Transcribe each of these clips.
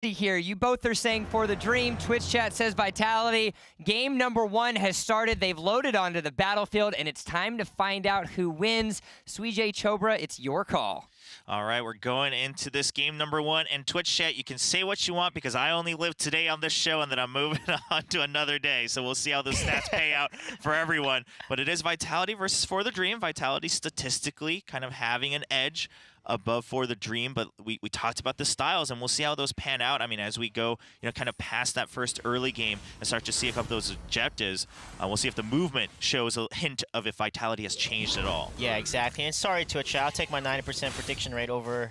Here, you both are saying for the dream. Twitch chat says Vitality. Game number 1 has started. They've loaded onto the battlefield, and it's time to find out who wins. Sweejay Chobra, it's your call. All right, we're going into this game number 1, and Twitch chat, you can say what you want because I only live today on this show, and then I'm moving on to another day. So we'll see how the stats pay out for everyone. But it is Vitality versus FortheDream. Vitality statistically kind of having an edge above FortheDream, but we talked about the styles, and we'll see how those pan out. I mean, as we go, kind of past that first early game and start to see a couple of those objectives, we'll see if the movement shows a hint of if Vitality has changed at all. Yeah, exactly. And sorry, Twitch, I'll take my 90% prediction rate over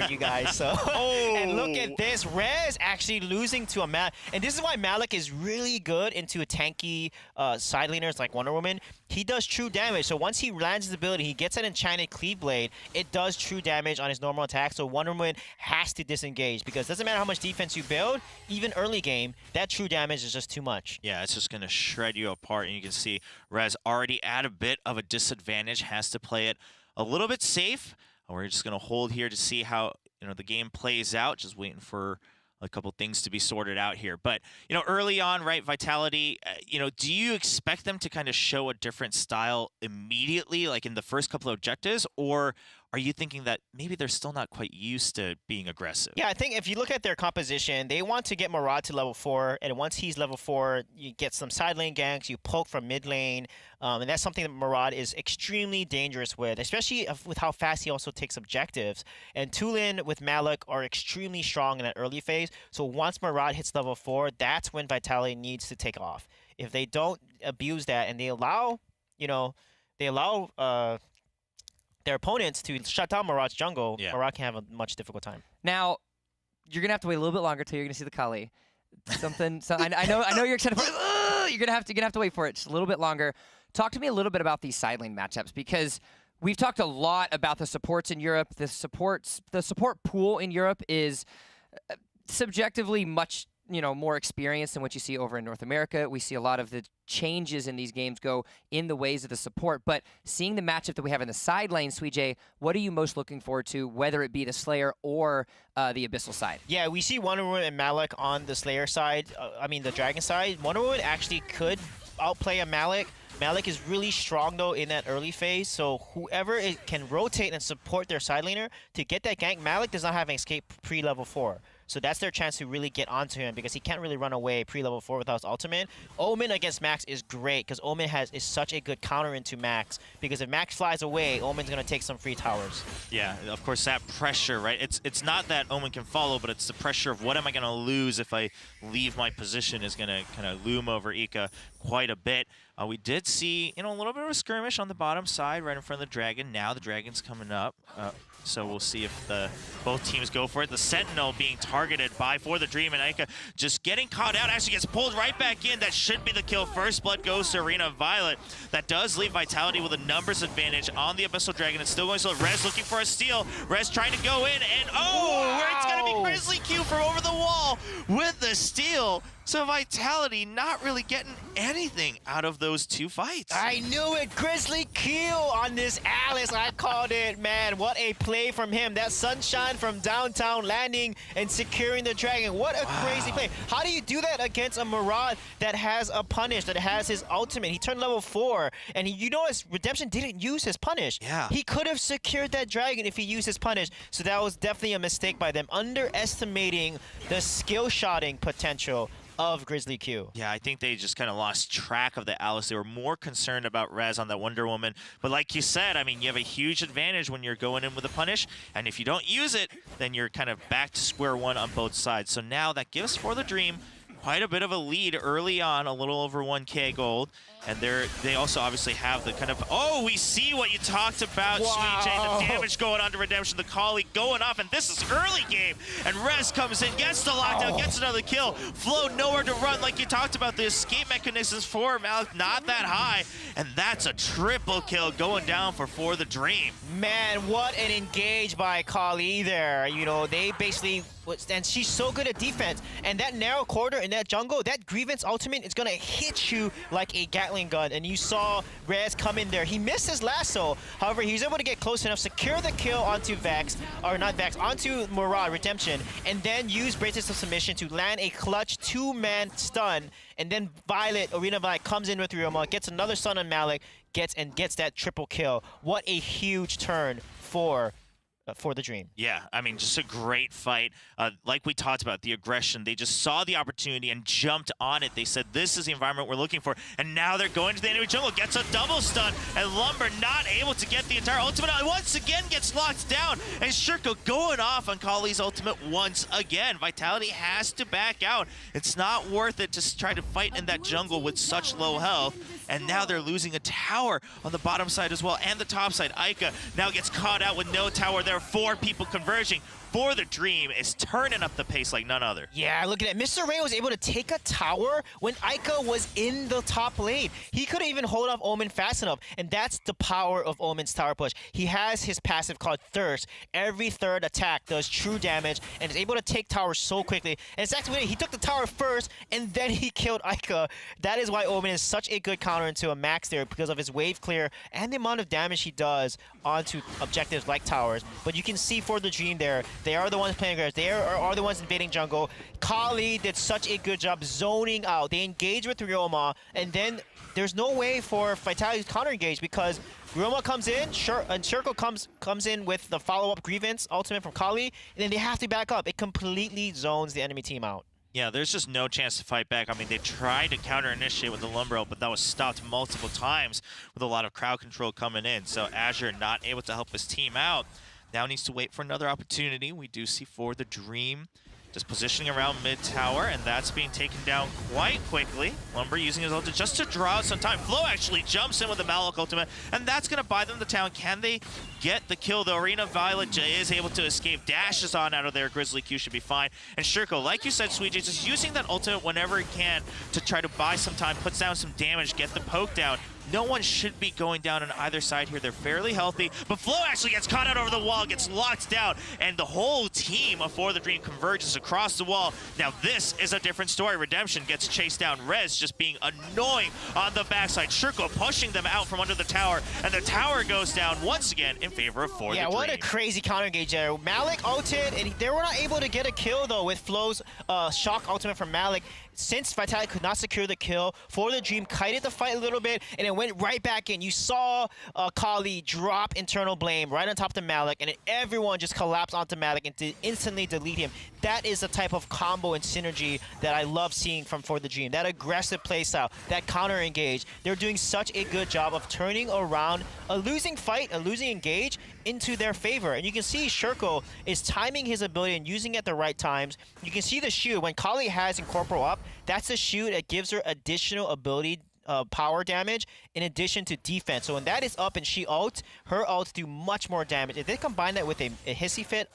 you guys. So, and look at this, Rez actually losing to a Malik, and this is why Malik is really good into a tanky side laners like Wonder Woman. He does true damage. So once he lands his ability, he gets an enchanted cleave blade. It does true damage on his normal attack. So Wonder Woman has to disengage because it doesn't matter how much defense you build, even early game, that true damage is just too much. Yeah, it's just going to shred you apart. And you can see Rez already at a bit of a disadvantage, has to play it a little bit safe. We're just going to hold here to see how the game plays out. Just waiting for a couple things to be sorted out here. But, early on, right, Vitality, do you expect them to kind of show a different style immediately, like in the first couple of objectives, or are you thinking that maybe they're still not quite used to being aggressive? Yeah, I think if you look at their composition, they want to get Murad to level 4, and once he's level 4, you get some side lane ganks, you poke from mid lane, and that's something that Murad is extremely dangerous with, especially with how fast he also takes objectives. And Tulin with Malik are extremely strong in that early phase, so once Murad hits level 4, that's when Vitality needs to take off. If they don't abuse that and they allow, their opponents to shut down Murad's jungle, yeah, Murad can have a much difficult time. Now, you're gonna have to wait a little bit longer till you're gonna see the Kali. I know you're excited for it. You're gonna have to wait for it just a little bit longer. Talk to me a little bit about these side lane matchups, because we've talked a lot about the supports in Europe. The support pool in Europe is subjectively much more experienced than what you see over in North America. We see a lot of the changes in these games go in the ways of the support, but seeing the matchup that we have in the side lane, Sweejay, what are you most looking forward to, whether it be the Slayer or the Abyssal side? Yeah, we see Wonder Woman and Malik on the Slayer side, the Dragon side. Wonder Woman actually could outplay a Malik. Malik is really strong, though, in that early phase, so whoever can rotate and support their side laner to get that gank, Malik does not have an escape pre-level 4. So that's their chance to really get onto him because he can't really run away pre-level 4 without his ultimate. Omen against Max is great because Omen is such a good counter into Max, because if Max flies away, Omen's going to take some free towers. Yeah, of course, that pressure, right? It's not that Omen can follow, but it's the pressure of what am I going to lose if I leave my position is going to kind of loom over Ika quite a bit. We did see, a little bit of a skirmish on the bottom side right in front of the Dragon. Now the Dragon's coming up. So we'll see if both teams go for it. The Sentinel being targeted by FortheDream, and Ika just getting caught out, actually gets pulled right back in. That should be the kill. First blood goes to Arena of Violet. That does leave Vitality with a numbers advantage on the Abyssal Dragon. It's still going slow. Rez looking for a steal. Rez trying to go in, and it's going to be Grizzly Q for over the wall with the steal. So Vitality not really getting anything out of those two fights. I knew it. Grizzly Q on this Alice. I called it, man. What a play from him. That sunshine from downtown landing and securing the Dragon. What a crazy play. How do you do that against a Murad that has a punish, that has his ultimate? He turned level 4, and his Redemption didn't use his punish. Yeah. He could have secured that Dragon if he used his punish. So that was definitely a mistake by them, underestimating the skill shotting potential of Grizzly Q. Yeah, I think they just kind of lost track of the Alice. They were more concerned about Rez on that Wonder Woman. But like you said, I mean, you have a huge advantage when you're going in with a punish, and if you don't use it, then you're kind of back to square one on both sides. So now that gives FortheDream quite a bit of a lead early on, a little over 1K gold. And they also obviously have the kind of, we see what you talked about, Sweejay, the damage going on to Redemption, the colleague going off, and this is early game. And Rez comes in, gets the lockdown, gets another kill. Flow nowhere to run, like you talked about. The escape mechanisms for Malik not that high, and that's a triple kill going down for FortheDream. Man, what an engage by Kali there. They basically, and she's so good at defense, and that narrow corridor in that jungle, that Grievance ultimate is gonna hit you like a Gatling Gatling gun, and you saw Rez come in there. He missed his lasso. However, he was able to get close enough, secure the kill onto Vex, or not Vex, onto Murad, Redemption, and then use Braces of Submission to land a clutch 2-man stun. And then Arena Violet comes in with Ryoma, gets another stun on Malik, gets that triple kill. What a huge turn for the Dream. Yeah, I mean, just a great fight. Like we talked about, the aggression. They just saw the opportunity and jumped on it. They said, this is the environment we're looking for. And now they're going to the enemy jungle. Gets a double stun. And Lumber not able to get the entire ultimate. Once again gets locked down. And Shirko going off on Kali's ultimate once again. Vitality has to back out. It's not worth it to try to fight in that jungle with such low health. And now they're losing a tower on the bottom side as well. And the top side. Ica now gets caught out with no tower. There are 4 people converging. FortheDream is turning up the pace like none other. Yeah, look at that. Mr. Ray was able to take a tower when Ica was in the top lane. He couldn't even hold off Omen fast enough, and that's the power of Omen's tower push. He has his passive called Thirst. Every third attack does true damage, and is able to take towers so quickly. And it's actually, he took the tower first, and then he killed Ica. That is why Omen is such a good counter into a max there, because of his wave clear and the amount of damage he does onto objectives like towers. But you can see FortheDream there. They are the ones playing aggressive. They are the ones invading jungle. Kali did such a good job zoning out. They engage with Ryoma, and then there's no way for Vitality to counter-engage because Ryoma comes in, and Circle comes in with the follow-up Grievance ultimate from Kali, and then they have to back up. It completely zones the enemy team out. Yeah, there's just no chance to fight back. I mean, they tried to counter-initiate with the Lumber ult, but that was stopped multiple times with a lot of crowd control coming in. So Azure not able to help his team out. Now needs to wait for another opportunity. We do see FortheDream just positioning around mid-tower, and that's being taken down quite quickly. Lumber using his ultimate just to draw out some time. Flo actually jumps in with the Malik ultimate, and that's going to buy them the town. Can they get the kill, though? Arena Violet is able to escape, dashes on out of there. Grizzly Q should be fine. And Shirko, like you said, Sweet J, just using that ultimate whenever he can to try to buy some time, puts down some damage, get the poke down. No one should be going down on either side here. They're fairly healthy, but Flo actually gets caught out over the wall, gets locked down, and the whole team of FortheDream converges across the wall. Now this is a different story. Redemption gets chased down. Rez just being annoying on the backside. Shirko pushing them out from under the tower, and the tower goes down once again in favor of FortheDream. Yeah, what a crazy counter engage there. Malik ulted, and they were not able to get a kill though with Flo's shock ultimate from Malik. Since Vitality could not secure the kill, FortheDream kited the fight a little bit, and it went right back in. You saw Kali drop internal blame right on top of Malik, and then everyone just collapsed onto Malik and instantly delete him. That is the type of combo and synergy that I love seeing from FortheDream. That aggressive playstyle, that counter engage. They're doing such a good job of turning around a losing fight, a losing engage, into their favor. And you can see Shirko is timing his ability and using it at the right times. You can see the shield. When Kali has Incorporal up, that's a shield that gives her additional ability power damage in addition to defense. So when that is up and she ults, her ults do much more damage. If they combine that with a Hissy Fit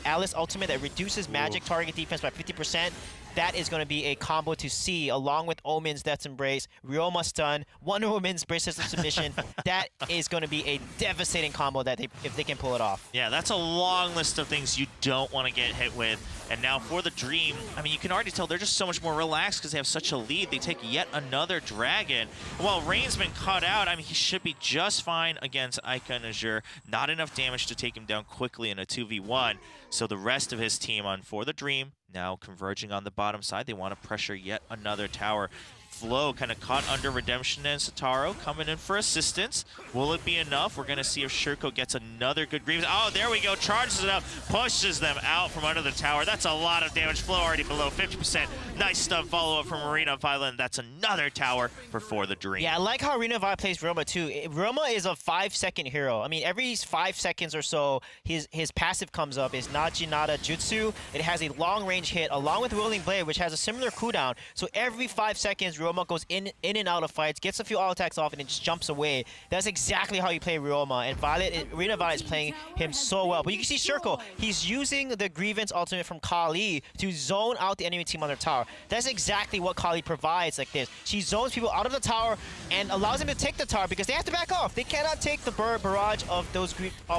Alice ultimate that reduces magic target defense by 50%, that is going to be a combo to see, along with Omen's Death's Embrace, Ryoma stun, Wonder Woman's Braces of Submission. That is going to be a devastating combo that if they can pull it off. Yeah, that's a long list of things you don't want to get hit with. And now FortheDream, I mean, you can already tell they're just so much more relaxed because they have such a lead. They take yet another dragon. While Rain's been caught out, I mean, he should be just fine against Ica and Azure. Not enough damage to take him down quickly in a 2v1. So the rest of his team on FortheDream now converging on the bottom side. They want to pressure yet another tower. Flo kind of caught under Redemption and Sataro coming in for assistance. Will it be enough? We're going to see if Shirko gets another good Grievance. Oh, there we go. Charges it up, pushes them out from under the tower. That's a lot of damage. Flo already below 50%. Nice stun follow-up from Arena Violet. That's another tower for FortheDream. Yeah, I like how Arena Violet plays Ryoma too. Ryoma is a 5-second hero. I mean, every 5 seconds or so, his passive comes up. It's Najinata Jutsu. It has a long-range hit along with Whirling Blade, which has a similar cooldown. So every 5 seconds, Ryoma goes in and out of fights, gets a few auto attacks off, and then just jumps away. That's exactly how you play Ryoma, and Arena Violet is playing him so well. But you can see Shirko, he's using the Grievance ultimate from Kali to zone out the enemy team on their tower. That's exactly what Kali provides like this. She zones people out of the tower and allows them to take the tower because they have to back off. They cannot take the barrage of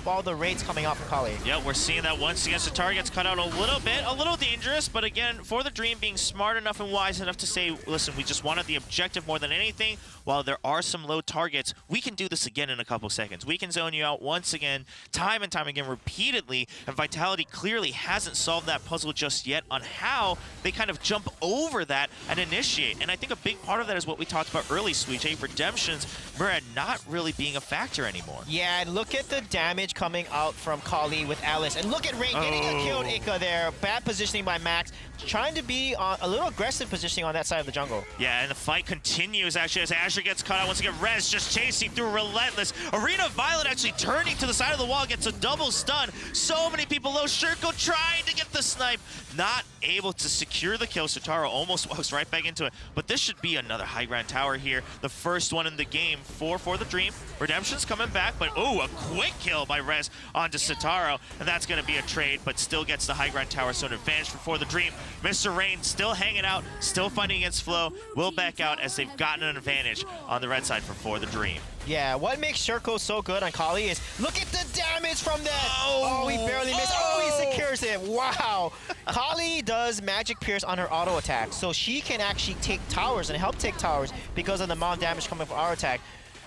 all the raids coming out from Kali. Yeah, we're seeing that once again. Satara gets cut out a little bit, a little dangerous, but again, FortheDream being smart enough and wise enough to say, listen, we just want wanted the objective more than anything. While there are some low targets, we can do this again in a couple seconds. We can zone you out once again, time and time again, repeatedly, and Vitality clearly hasn't solved that puzzle just yet on how they kind of jump over that and initiate. And I think a big part of that is what we talked about early, Sweet J, Redemption's Murad not really being a factor anymore. Yeah, and look at the damage coming out from Kali with Alice. And look at Rain getting a killed Ika there. Bad positioning by Max. Trying to be a little aggressive positioning on that side of the jungle. Yeah, and the fight continues actually as Azure gets caught out. Once again, Rez just chasing through Relentless. Arena Violet actually turning to the side of the wall, gets a double stun. So many people low. Shurko trying to get the snipe. Not able to secure the kill. Sotaro almost walks right back into it. But this should be another high ground tower here. The first one in the game for FortheDream. Redemption's coming back, but a quick kill by Rez onto Sotaro. And that's going to be a trade, but still gets the high ground tower. So an advantage for FortheDream. Mr. Rain still hanging out, still fighting against Flow. Will back out as they've gotten an advantage on the red side for FortheDream. Yeah, what makes Shurko so good on Kali is look at the damage from that. Oh, he barely missed. Oh, he secures it. Wow. Kali does Magic Pierce on her auto attack, so she can actually take towers and help take towers because of the amount of damage coming from our attack.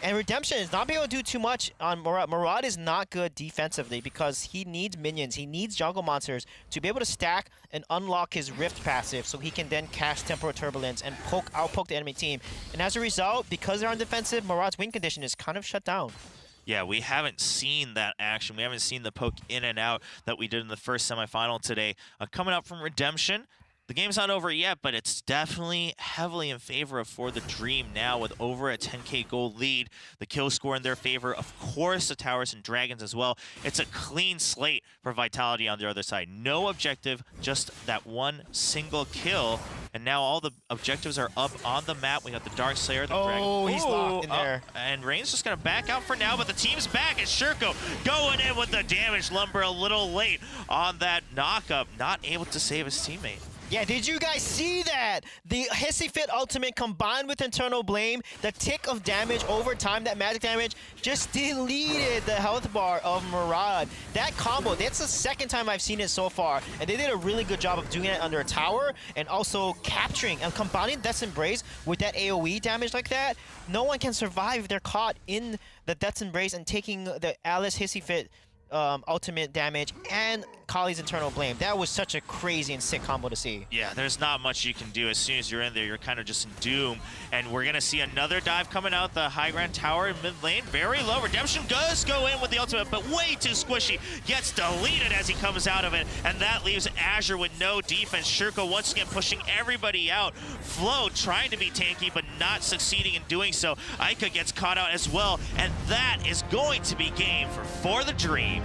And Redemption is not being able to do too much on Murad. Murad is not good defensively because he needs minions. He needs jungle monsters to be able to stack and unlock his Rift passive so he can then cast Temporal Turbulence and outpoke the enemy team. And as a result, because they're on defensive, Murad's win condition is kind of shut down. Yeah, we haven't seen that action. We haven't seen the poke in and out that we did in the first semifinal today. Coming up from Redemption. The game's not over yet, but it's definitely heavily in favor of FortheDream now with over a 10k gold lead. The kill score in their favor, of course, the towers and dragons as well. It's a clean slate for Vitality on the other side. No objective, just that one single kill. And now all the objectives are up on the map. We got the Darkslayer, the dragon. Oh, he's locked in there. And Rain's just going to back out for now, but the team's back. And Shurko going in with the damage. Lumber a little late on that knockup. Not able to save his teammate. Yeah, did you guys see that? The Hissy Fit ultimate combined with Internal Blame, the tick of damage over time, that magic damage, just deleted the health bar of Murad. That combo, that's the second time I've seen it so far, and they did a really good job of doing it under a tower and also capturing and combining Death's Embrace with that AoE damage like that. No one can survive if they're caught in the Death's Embrace and taking the Alice Hissy Fit ultimate damage and Kali's Internal Blame. That was such a crazy and sick combo to see. Yeah, there's not much you can do. As soon as you're in there, you're kind of just in doom. And we're going to see another dive coming out the high ground tower in mid lane. Very low. Redemption does go in with the ultimate, but way too squishy. Gets deleted as he comes out of it. And that leaves Azure with no defense. Shurko once again pushing everybody out. Flo trying to be tanky, but not succeeding in doing so. Ica gets caught out as well. And that is going to be game for FortheDream.